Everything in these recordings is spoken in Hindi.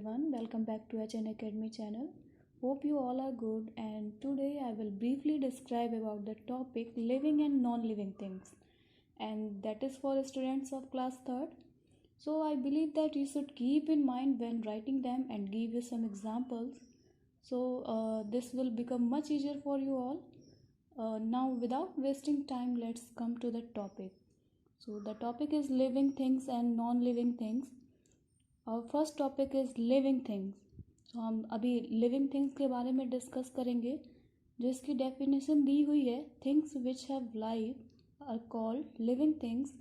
everyone, welcome back to HN Academy channel. Hope you all are good, and today I will briefly describe about the topic living and non-living things, and that is for students of class 3rd. So I believe that you should keep in mind when writing them and give you some examples. So this will become much easier for you all. Now without wasting time, let's come to the topic. So the topic is living things and non-living things. और first topic is living things. तो हम अभी लिविंग थिंग्स के बारे में डिस्कस करेंगे, जो इसकी डेफिनेशन दी हुई है. Things which have life are called living things.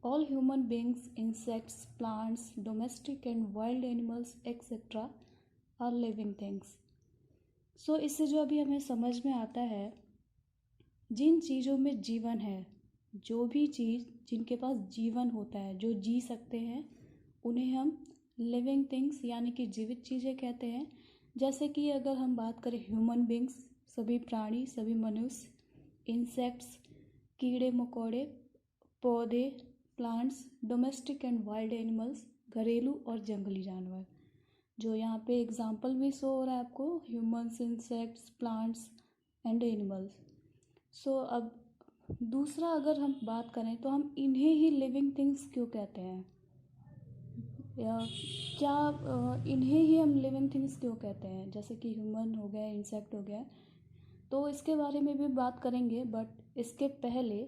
All human beings, insects, plants, domestic and wild animals etcetera are living things. So इससे जो अभी हमें समझ में आता है, जिन चीज़ों में जीवन है, जो भी चीज़ जिनके पास जीवन होता है, जो जी सकते हैं, उन्हें हम लिविंग थिंग्स यानी कि जीवित चीज़ें कहते हैं. जैसे कि अगर हम बात करें ह्यूमन बींग्स, सभी प्राणी, सभी मनुष्य, इंसेक्ट्स, कीड़े मकोड़े, पौधे, plants, domestic and wild animals, घरेलू और जंगली जानवर. जो यहाँ पे एग्जांपल भी शो हो रहा है आपको, humans, insects, plants and animals. So अब दूसरा अगर हम बात करें तो हम इन्हें ही लिविंग थिंग्स क्यों कहते हैं, या क्या इन्हें ही हम लिविंग थिंग्स क्यों कहते हैं, जैसे कि ह्यूमन हो गया, इंसेक्ट हो गया. तो इसके बारे में भी बात करेंगे, बट इसके पहले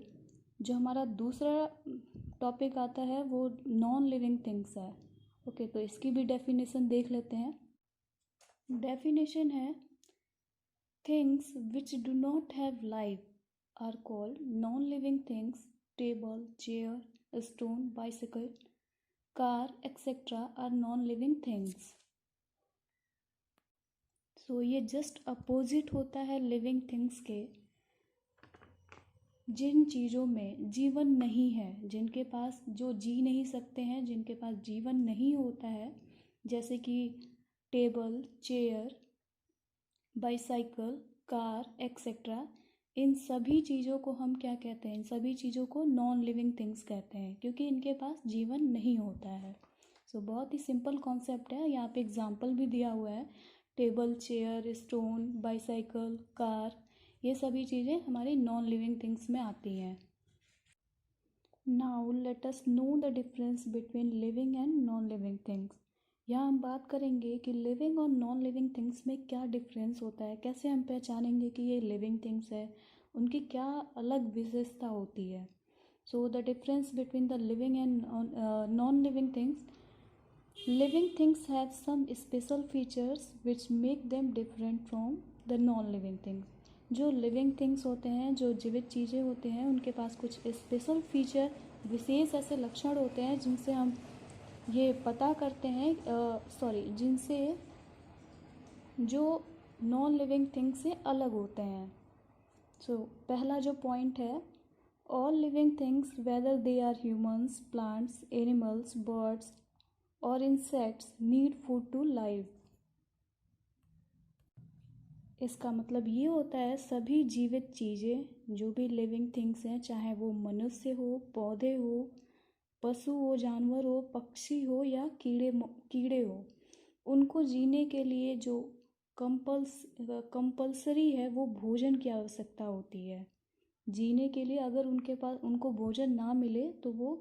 जो हमारा दूसरा टॉपिक आता है वो नॉन लिविंग थिंग्स है. ओके, तो इसकी भी डेफिनेशन देख लेते हैं. डेफिनेशन है, things which do not have life are called non living things. Table, chair, stone, bicycle, car etcetera are non living things. So ये जस्ट अपोजिट होता है लिविंग थिंग्स के. जिन चीज़ों में जीवन नहीं है, जिनके पास, जो जी नहीं सकते हैं, जिनके पास जीवन नहीं होता है, जैसे कि table, chair, bicycle, car etcetera, इन सभी चीज़ों को हम क्या कहते हैं, इन सभी चीज़ों को नॉन लिविंग थिंग्स कहते हैं, क्योंकि इनके पास जीवन नहीं होता है. सो बहुत ही सिंपल कॉन्सेप्ट है. यहाँ पे एग्जांपल भी दिया हुआ है, table, chair, stone, bicycle, car, ये सभी चीज़ें हमारी नॉन लिविंग थिंग्स में आती हैं. Now let us know the difference between living and non living things. यहाँ हम बात करेंगे कि लिविंग और नॉन लिविंग थिंग्स में क्या डिफरेंस होता है, कैसे हम पहचानेंगे कि ये लिविंग थिंग्स है, उनकी क्या अलग विशेषता होती है. So the difference between the living and non living things. Living things have some special features which make them different from the non living things. जो लिविंग थिंग्स होते हैं, जो जीवित चीज़ें होते हैं, उनके पास कुछ स्पेशल फीचर, विशेष ऐसे लक्षण होते हैं जिनसे हम ये पता करते हैं, जिनसे जो नॉन लिविंग थिंग्स से अलग होते हैं. सो पहला जो पॉइंट है, all living things whether they are humans, plants, animals, birds और insects need food to live. इसका मतलब ये होता है, सभी जीवित चीज़ें, जो भी लिविंग थिंग्स हैं, चाहे वो मनुष्य हो, पौधे हो, पशु हो, जानवर हो, पक्षी हो या कीड़े हो, उनको जीने के लिए जो कंपल्सरी है वो भोजन की आवश्यकता होती है. जीने के लिए अगर उनको भोजन ना मिले तो वो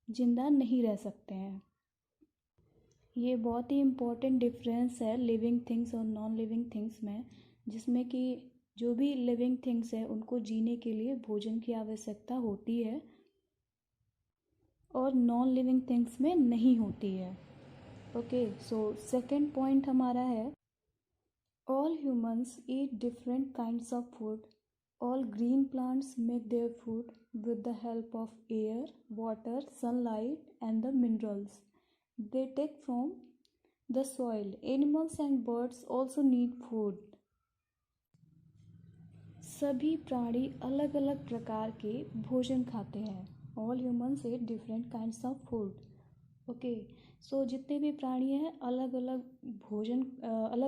जिंदा नहीं रह सकते हैं. ये बहुत ही इम्पोर्टेंट डिफरेंस है लिविंग थिंग्स और नॉन लिविंग थिंग्स में, जिसमें कि जो भी लिविंग थिंग्स है उनको जीने के लिए भोजन की आवश्यकता होती है और नॉन लिविंग थिंग्स में नहीं होती है. ओके, सो सेकेंड पॉइंट हमारा है, all humans eat different kinds of food. All green plants make their food with the help of air, water, sunlight and the minerals they take from the soil. Animals and birds also need food. सभी प्राणी अलग अलग प्रकार के भोजन खाते हैं. All humans eat different kinds of food. Okay, so जितने भी प्राणी हैं अलग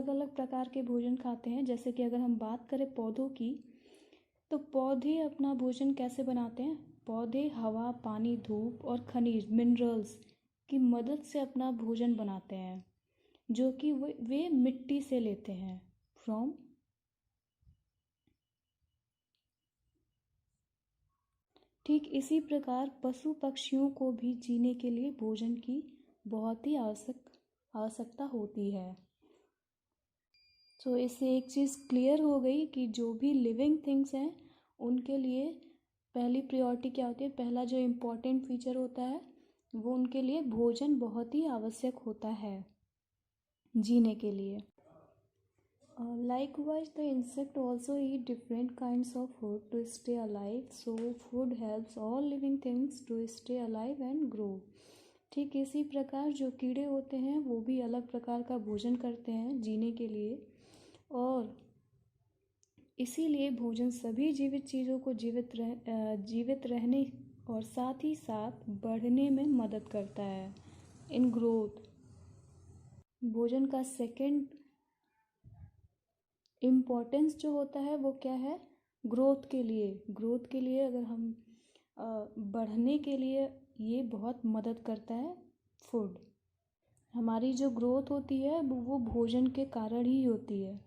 अलग प्रकार के भोजन खाते हैं. जैसे कि अगर हम बात करें पौधों की, तो पौधे अपना भोजन कैसे बनाते हैं. पौधे हवा, पानी, धूप और खनिज, मिनरल्स की मदद से अपना भोजन बनाते हैं, जो कि वे मिट्टी से लेते हैं फ्रॉम। ठीक इसी प्रकार पशु पक्षियों को भी जीने के लिए भोजन की बहुत ही आवश्यकता होती है। तो इससे एक चीज़ क्लियर हो गई कि जो भी लिविंग थिंग्स हैं उनके लिए पहली प्रायोरिटी क्या होती है, पहला जो इम्पोर्टेंट फीचर होता है वो उनके लिए भोजन बहुत ही आवश्यक होता है जीने के लिए। Likewise, the insect also eat different kinds of food to stay alive. So food helps all living things to stay alive and grow. ठीक इसी प्रकार जो कीड़े होते हैं वो भी अलग प्रकार का भोजन करते हैं जीने के लिए, और इसीलिए भोजन सभी जीवित चीज़ों को जीवित रहने और साथ ही साथ बढ़ने में मदद करता है, इन ग्रोथ। भोजन का सेकंड इम्पोर्टेंस जो होता है वो क्या है, ग्रोथ के लिए अगर हम बढ़ने के लिए ये बहुत मदद करता है फूड। हमारी जो ग्रोथ होती है वो भोजन के कारण ही होती है।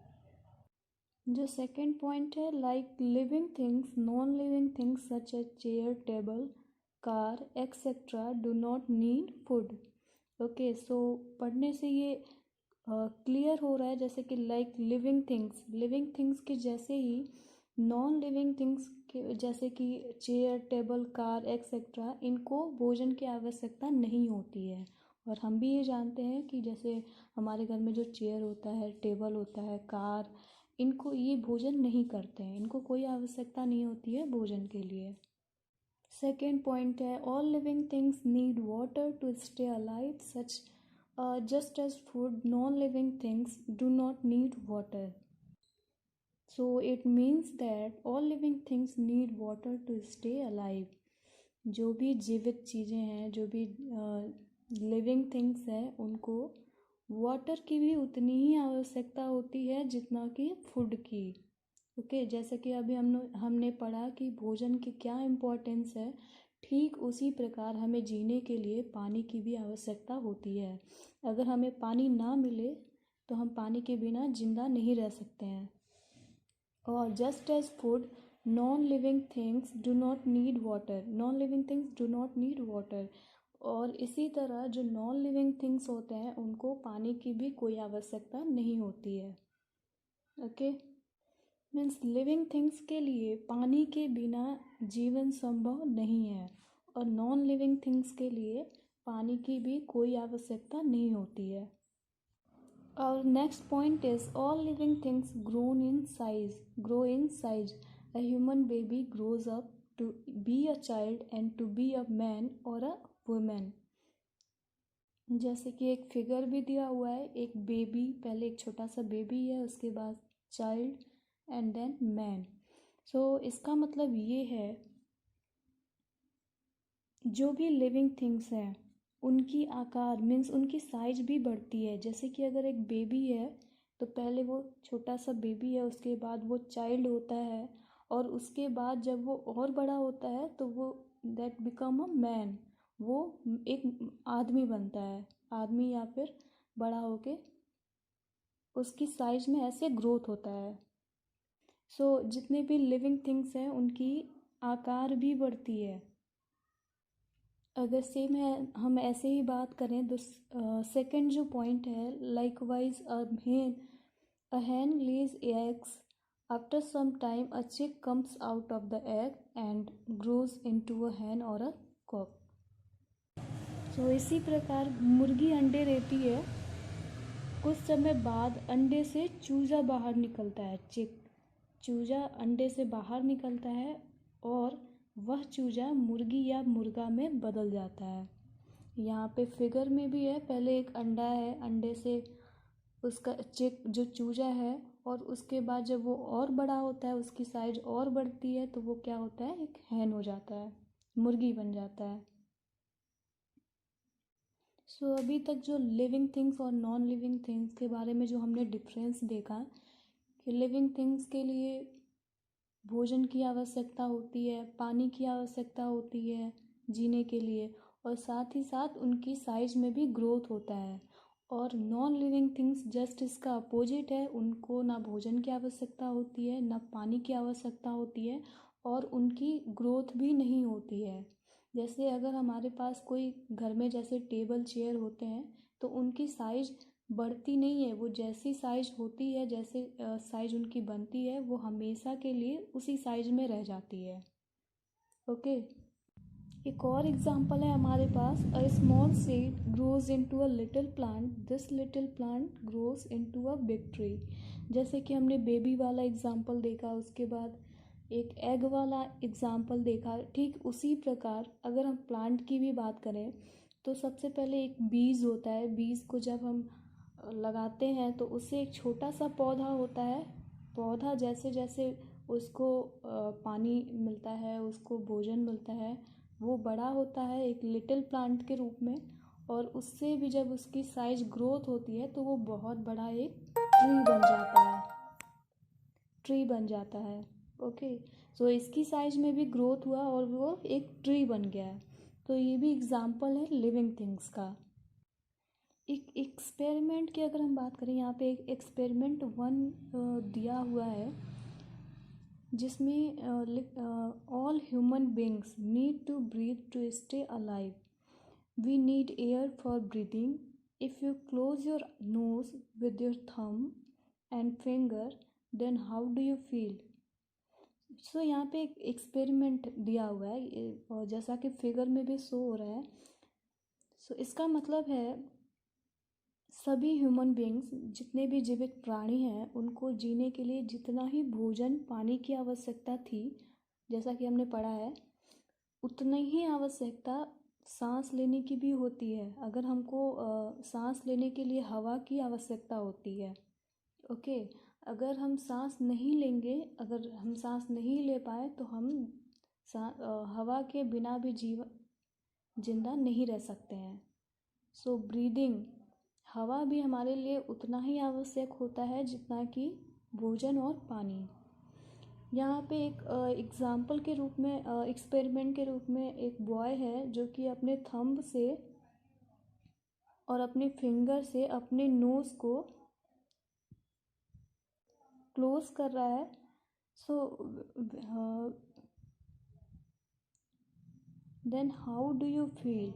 जो सेकंड पॉइंट है, like living things non living things such as chair table car etcetera do not need food. Okay, so पढ़ने से ये क्लियर हो रहा है जैसे कि लाइक लिविंग थिंग्स के जैसे ही नॉन लिविंग थिंग्स के जैसे कि चेयर टेबल कार एक्सेट्रा इनको भोजन की आवश्यकता नहीं होती है। और हम भी ये जानते हैं कि जैसे हमारे घर में जो चेयर होता है, टेबल होता है, कार, इनको ये भोजन नहीं करते हैं, इनको कोई आवश्यकता नहीं होती है भोजन के लिए। सेकेंड पॉइंट है, all living things need water to stay alive such just as food, non-living things do not need water. So it means that all living things need water to stay alive. जो भी जीवित चीज़ें हैं, जो भी लिविंग थिंग्स हैं, उनको वाटर की भी उतनी ही आवश्यकता होती है जितना कि फूड की। ओके, जैसे कि अभी हमने पढ़ा कि भोजन की क्या इम्पोर्टेंस है, ठीक उसी प्रकार हमें जीने के लिए पानी की भी आवश्यकता होती है। अगर हमें पानी ना मिले तो हम पानी के बिना जिंदा नहीं रह सकते हैं। और just as food non living things do not need water, और इसी तरह जो नॉन लिविंग थिंग्स होते हैं उनको पानी की भी कोई आवश्यकता नहीं होती है। ओके, मीन्स लिविंग थिंग्स के लिए पानी के बिना जीवन संभव नहीं है, और नॉन लिविंग थिंग्स के लिए पानी की भी कोई आवश्यकता नहीं होती है। और next point is all living things grow in size. A human baby grows up to be a child and to be a man और अ वुमेन। जैसे कि एक फिगर भी दिया हुआ है, एक बेबी, पहले एक छोटा सा बेबी है, उसके बाद चाइल्ड एंड देन मैन। सो इसका मतलब ये है जो भी लिविंग थिंग्स हैं उनकी आकार मीन्स उनकी साइज भी बढ़ती है। जैसे कि अगर एक बेबी है तो पहले वो छोटा सा बेबी है, उसके बाद वो चाइल्ड होता है, और उसके बाद जब वो और बड़ा होता है तो वो दैट बिकम अ मैन, वो एक आदमी बनता है, आदमी, या फिर बड़ा होके उसकी साइज में ऐसे ग्रोथ होता है। सो जितने भी लिविंग थिंग्स हैं उनकी आकार भी बढ़ती है। अगर सेम है हम ऐसे ही बात करें तो सेकंड जो पॉइंट है, likewise a hen lays eggs. After some time a chick comes out of the egg and grows into a hen or a cock. तो इसी प्रकार मुर्गी अंडे देती है, कुछ समय बाद अंडे से चूजा बाहर निकलता है, चिक, चूजा अंडे से बाहर निकलता है और वह चूजा मुर्गी या मुर्गा में बदल जाता है। यहाँ पे फिगर में भी है, पहले एक अंडा है, अंडे से उसका चिक जो चूजा है, और उसके बाद जब वो और बड़ा होता है, उसकी साइज और बढ़ती है, तो वो क्या होता है, एक हैन हो जाता है, मुर्गी बन जाता है। सो अभी तक जो लिविंग थिंग्स और नॉन लिविंग थिंग्स के बारे में जो हमने डिफरेंस देखा कि लिविंग थिंग्स के लिए भोजन की आवश्यकता होती है, पानी की आवश्यकता होती है जीने के लिए, और साथ ही साथ उनकी साइज में भी ग्रोथ होता है। और नॉन लिविंग थिंग्स जस्ट इसका अपोजिट है, उनको ना भोजन की आवश्यकता होती है, ना पानी की आवश्यकता होती है, और उनकी ग्रोथ भी नहीं होती है। जैसे अगर हमारे पास कोई घर में जैसे टेबल चेयर होते हैं तो उनकी साइज बढ़ती नहीं है, वो जैसी साइज होती है, जैसे साइज उनकी बनती है, वो हमेशा के लिए उसी साइज में रह जाती है। ओके, एक और एग्जांपल है हमारे पास, a small seed grows into a little plant, this little plant grows into a big tree. जैसे कि हमने बेबी वाला एग्जांपल देखा, उसके बाद एक एग वाला एग्जाम्पल देखा, ठीक उसी प्रकार अगर हम प्लांट की भी बात करें तो सबसे पहले एक बीज होता है। बीज को जब हम लगाते हैं तो उससे एक छोटा सा पौधा होता है। पौधा जैसे जैसे उसको पानी मिलता है, उसको भोजन मिलता है, वो बड़ा होता है एक लिटिल प्लांट के रूप में, और उससे भी जब उसकी साइज ग्रोथ होती है तो वो बहुत बड़ा एक ट्री बन जाता है। ओके, सो इसकी साइज में भी ग्रोथ हुआ और वो एक ट्री बन गया है। तो ये भी एग्जाम्पल है लिविंग थिंग्स का। एक एक्सपेरिमेंट की अगर हम बात करें, यहाँ पे एक एक्सपेरिमेंट 1 दिया हुआ है जिसमें all human beings need to breathe to stay alive, we need air for breathing, if you close your nose with your thumb and finger then how do you feel. So यहाँ पे एक एक्सपेरिमेंट दिया हुआ है और जैसा कि फिगर में भी शो हो रहा है। सो इसका मतलब है सभी ह्यूमन बींग्स, जितने भी जीवित प्राणी हैं, उनको जीने के लिए जितना ही भोजन पानी की आवश्यकता थी, जैसा कि हमने पढ़ा है, उतनी ही आवश्यकता सांस लेने की भी होती है। अगर हमको सांस लेने के लिए हवा की आवश्यकता होती है। ओके, अगर हम सांस नहीं लेंगे, अगर हम सांस नहीं ले पाए तो हम हवा के बिना भी जिंदा नहीं रह सकते हैं। सो ब्रीदिंग, हवा भी हमारे लिए उतना ही आवश्यक होता है जितना कि भोजन और पानी। यहाँ पे एक एग्जाम्पल के रूप में, एक्सपेरिमेंट के रूप में एक बॉय है जो कि अपने थंब से और अपने फिंगर से अपने नोज़ को क्लोज कर रहा है। So then how do you feel.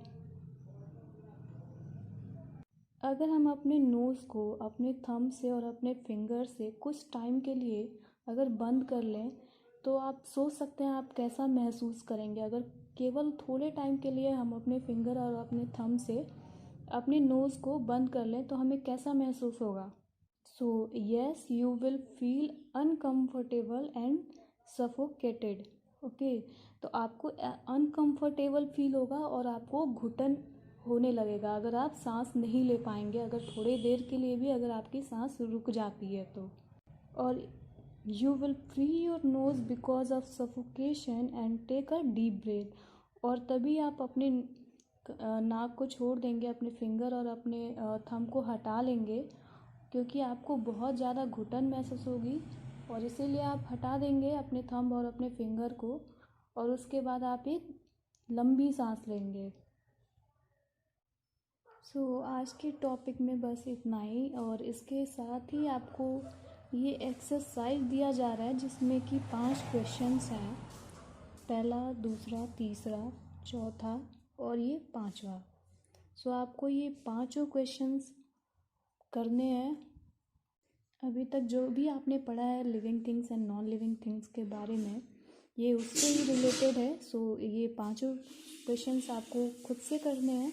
अगर हम अपने नोज़ को अपने थंब से और अपने फिंगर से कुछ टाइम के लिए अगर बंद कर लें तो आप सोच सकते हैं आप कैसा महसूस करेंगे। अगर केवल थोड़े टाइम के लिए हम अपने फिंगर और अपने थंब से अपने नोज़ को बंद कर लें तो हमें कैसा महसूस होगा। So yes, you will feel uncomfortable and suffocated. Okay, तो आपको अनकम्फर्टेबल फील होगा और आपको घुटन होने लगेगा अगर आप सांस नहीं ले पाएंगे, अगर थोड़ी देर के लिए भी अगर आपकी सांस रुक जाती है तो। और you will free your nose because of suffocation and take a deep breath. और तभी आप अपने नाक को छोड़ देंगे, अपने फिंगर और अपने थंब को हटा लेंगे क्योंकि आपको बहुत ज़्यादा घुटन महसूस होगी, और इसीलिए आप हटा देंगे अपने थंब और अपने फिंगर को, और उसके बाद आप एक लंबी सांस लेंगे। सो आज के टॉपिक में बस इतना ही, और इसके साथ ही आपको ये एक्सरसाइज दिया जा रहा है जिसमें कि 5 क्वेश्चंस हैं, पहला, दूसरा, तीसरा, चौथा और ये 5वां। सो आपको ये 5 क्वेश्चंस करने हैं। अभी तक जो भी आपने पढ़ा है living things and non living things के बारे में, ये उससे ही रिलेटेड है। सो ये 5 क्वेश्चंस आपको खुद से करने हैं,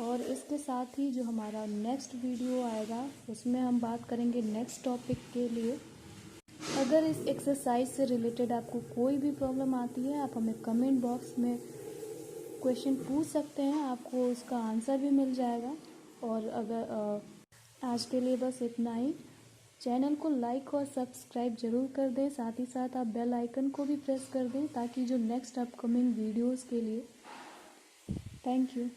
और इसके साथ ही जो हमारा नेक्स्ट वीडियो आएगा उसमें हम बात करेंगे नेक्स्ट टॉपिक के लिए। अगर इस एक्सरसाइज से रिलेटेड आपको कोई भी प्रॉब्लम आती है, आप हमें कमेंट बॉक्स में क्वेश्चन पूछ सकते हैं, आपको उसका आंसर भी मिल जाएगा। और अगर आज के लिए बस इतना ही। चैनल को लाइक और सब्सक्राइब जरूर कर दें, साथ ही साथ आप बेल आइकन को भी प्रेस कर दें ताकि जो नेक्स्ट अपकमिंग वीडियोस के लिए। Thank you.